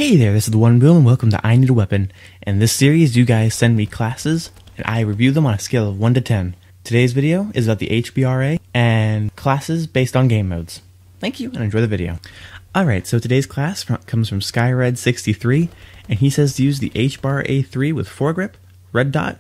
Hey there, this is the One Boom, and welcome to I Need a Weapon. In this series, you guys send me classes, and I review them on a scale of 1 to 10. Today's video is about the HBRa and classes based on game modes. Thank you, and enjoy the video. Alright, so today's class comes from Skyred63, and he says to use the HBRa3 with foregrip, red dot,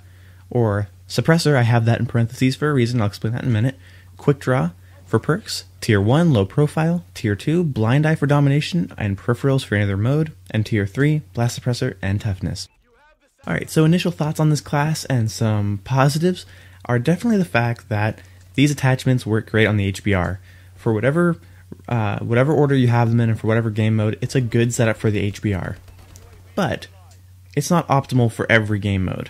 or suppressor. I have that in parentheses for a reason, I'll explain that in a minute. Quick draw for perks, Tier 1, low profile, Tier 2, blind eye for domination and peripherals for any other mode, and Tier 3, blast suppressor and toughness. Alright, so initial thoughts on this class and some positives are definitely the fact that these attachments work great on the HBR. For whatever order you have them in and for whatever game mode, it's a good setup for the HBR. But it's not optimal for every game mode.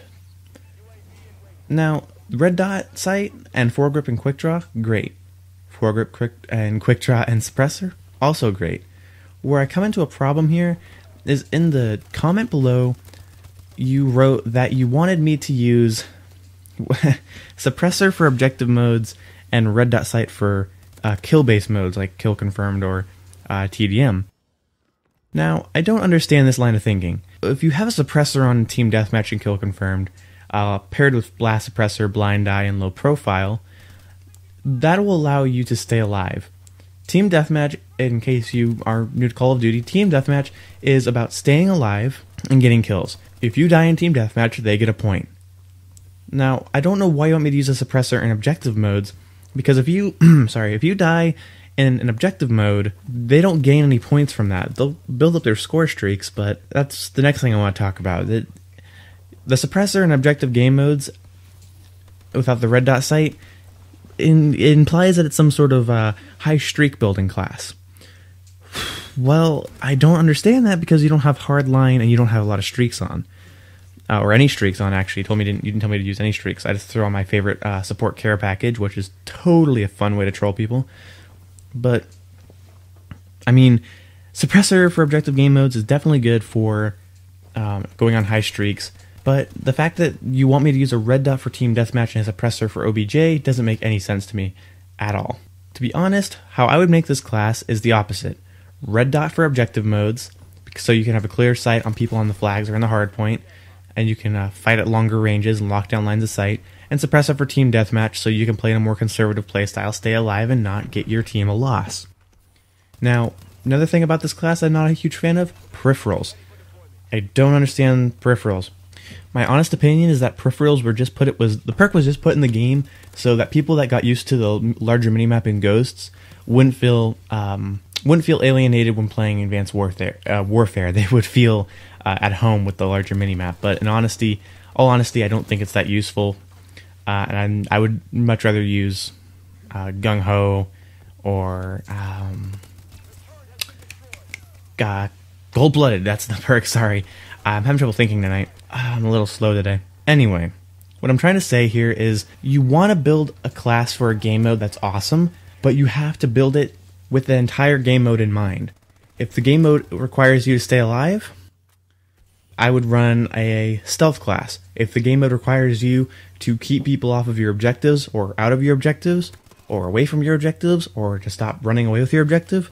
Now, red dot sight and foregrip and quick draw, great. Foregrip, quick draw and suppressor, also great. Where I come into a problem here is in the comment below, you wrote that you wanted me to use suppressor for objective modes and red dot sight for kill-based modes like kill confirmed or TDM. Now, I don't understand this line of thinking. If you have a suppressor on team deathmatch and kill confirmed, paired with blast suppressor, blind eye, and low profile, that will allow you to stay alive. Team deathmatch, in case you are new to Call of Duty, team deathmatch is about staying alive and getting kills. If you die in team deathmatch, they get a point. Now, I don't know why you want me to use a suppressor in objective modes, because if you if you die in an objective mode, they don't gain any points from that. They'll build up their score streaks, but that's the next thing I want to talk about. The suppressor in objective game modes, without the red dot sight, it implies that it's some sort of high streak building class. Well, I don't understand that because you don't have hardline and you don't have a lot of streaks on. Or any streaks on, actually. You didn't tell me to use any streaks. I just throw on my favorite support care package, which is totally a fun way to troll people. But, I mean, suppressor for objective game modes is definitely good for going on high streaks. But the fact that you want me to use a red dot for team deathmatch and a suppressor for OBJ doesn't make any sense to me at all. To be honest, how I would make this class is the opposite. Red dot for objective modes, so you can have a clear sight on people on the flags or in the hard point, and you can fight at longer ranges and lock down lines of sight, and suppressor for team deathmatch so you can play in a more conservative playstyle, stay alive, and not get your team a loss. Now, another thing about this class I'm not a huge fan of, peripherals. I don't understand peripherals. My honest opinion is that peripherals were just the perk was just put in the game so that people that got used to the larger minimap in Ghosts wouldn't feel alienated when playing Advanced Warfare. They would feel at home with the larger minimap. But in all honesty, I don't think it's that useful. And I would much rather use Gung Ho or Gold Blooded. That's the perk. Sorry, I'm having trouble thinking tonight. I'm a little slow today. Anyway, what I'm trying to say here is you want to build a class for a game mode that's awesome, but you have to build it with the entire game mode in mind. If the game mode requires you to stay alive, I would run a stealth class. If the game mode requires you to keep people off of your objectives or out of your objectives or away from your objectives or to stop running away with your objective,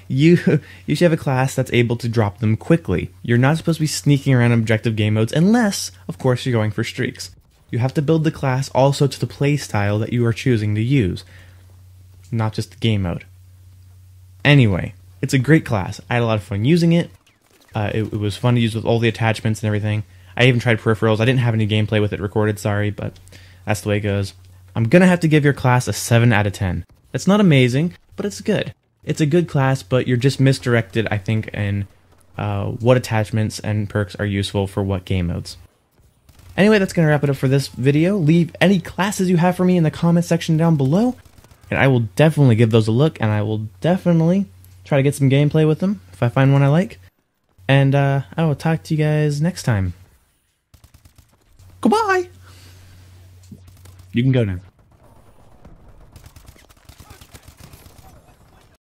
you should have a class that's able to drop them quickly. You're not supposed to be sneaking around objective game modes unless, of course, you're going for streaks. You have to build the class also to the playstyle that you are choosing to use, not just the game mode. Anyway, it's a great class. I had a lot of fun using it. It was fun to use with all the attachments and everything. I even tried peripherals. I didn't have any gameplay with it recorded, sorry, but that's the way it goes. I'm gonna have to give your class a 7 out of 10. It's not amazing, but it's good. It's a good class, but you're just misdirected, I think, in what attachments and perks are useful for what game modes. Anyway, that's going to wrap it up for this video. Leave any classes you have for me in the comment section down below, and I will definitely give those a look, and I will definitely try to get some gameplay with them if I find one I like. And I will talk to you guys next time. Goodbye! You can go now.